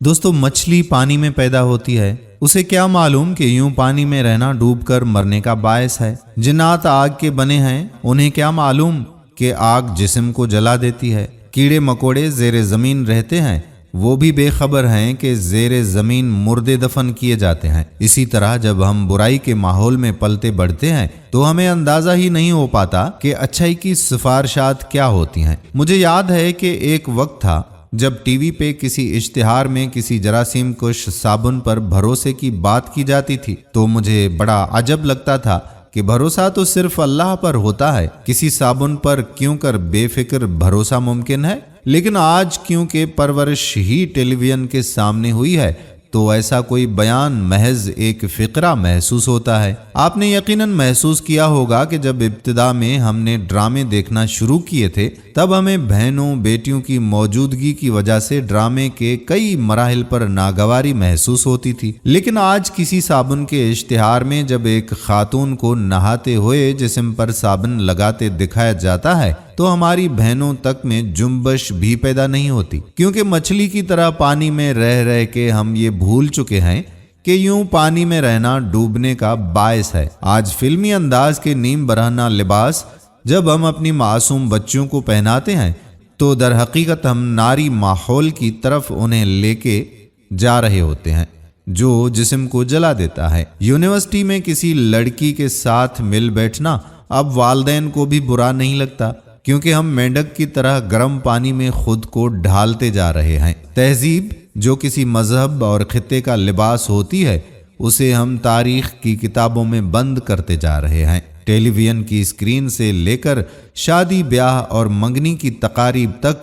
दोस्तों, मछली पानी में पैदा होती है। उसे क्या मालूम कि यूं पानी में रहना डूबकर मरने का बायस है। जिन्नात आग के बने हैं, उन्हें क्या मालूम कि आग जिस्म को जला देती है। कीड़े मकोड़े ज़ेरे ज़मीन रहते हैं, वो भी बेखबर हैं कि ज़ेरे ज़मीन मुर्दे दफन किए जाते हैं। इसी तरह जब हम बुराई के माहौल में पलते बढ़ते हैं तो हमें अंदाज़ा ही नहीं हो पाता कि अच्छाई की सिफारिशात क्या होती हैं। मुझे याद है कि एक वक्त था जब टीवी पे किसी इश्तिहार में किसी जरासीम कुश साबुन पर भरोसे की बात की जाती थी तो मुझे बड़ा अजब लगता था कि भरोसा तो सिर्फ अल्लाह पर होता है, किसी साबुन पर क्यों कर बेफिक्र भरोसा मुमकिन है। लेकिन आज क्योंकि परवरिश ही टेलीविजन के सामने हुई है तो ऐसा कोई बयान महज एक फिक्रा महसूस होता है। आपने यकीनन महसूस किया होगा कि जब इब्तिदा में हमने ड्रामे देखना शुरू किए थे तब हमें बहनों बेटियों की मौजूदगी की वजह से ड्रामे के कई मराहिल पर नागवारी महसूस होती थी। लेकिन आज किसी साबुन के इश्तिहार में जब एक खातून को नहाते हुए जिस्म पर साबुन लगाते दिखाया जाता है तो हमारी बहनों तक में जुम्बश भी पैदा नहीं होती, क्योंकि मछली की तरह पानी में रह रह के हम ये भूल चुके हैं कि यूं पानी में रहना डूबने का बायस है। आज फिल्मी अंदाज के नीम बरहना लिबास जब हम अपनी मासूम बच्चियों को पहनाते हैं तो दर हकीकत हम नारी माहौल की तरफ उन्हें लेके जा रहे होते हैं जो जिस्म को जला देता है। यूनिवर्सिटी में किसी लड़की के साथ मिल बैठना अब वालिदैन को भी बुरा नहीं लगता, क्योंकि हम मेंढक की तरह गर्म पानी में खुद को ढालते जा रहे हैं। तहजीब जो किसी मजहब और खित्ते का लिबास होती है उसे हम तारीख की किताबों में बंद करते जा रहे हैं। टेलीविजन की स्क्रीन से लेकर शादी ब्याह और मंगनी की तकारीब तक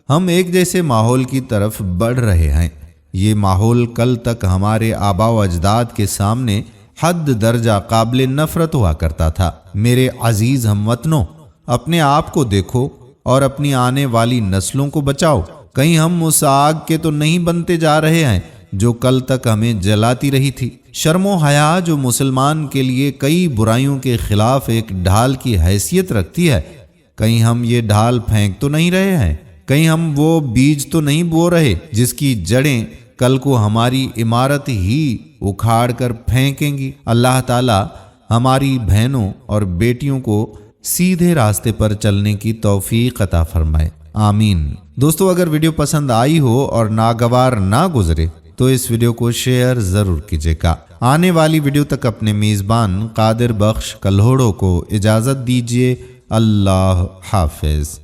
हम एक जैसे माहौल की तरफ बढ़ रहे हैं। ये माहौल कल तक हमारे आबा व अजदाद के सामने हद दर्जा काबिल नफरत हुआ करता था। मेरे अजीज हमवतनों, अपने आप को देखो और अपनी आने वाली नस्लों को बचाओ। कहीं हम उस आग के तो नहीं बनते जा रहे हैं जो कल तक हमें जलाती रही थी। शर्मो हया जो मुसलमान के लिए कई बुराइयों के खिलाफ एक ढाल की हैसियत रखती है, कहीं हम ये ढाल फेंक तो नहीं रहे हैं। कहीं हम वो बीज तो नहीं बो रहे जिसकी जड़ें कल को हमारी इमारत ही उखाड़ कर फेंकेंगी। अल्लाह ताला हमारी बहनों और बेटियों को सीधे रास्ते पर चलने की तौफीक अता फरमाए, आमीन। दोस्तों, अगर वीडियो पसंद आई हो और नागवार ना गुजरे तो इस वीडियो को शेयर जरूर कीजिएगा। आने वाली वीडियो तक अपने मेज़बान कादिर बख्श कल्होड़ो को इजाज़त दीजिए। अल्लाह हाफिज।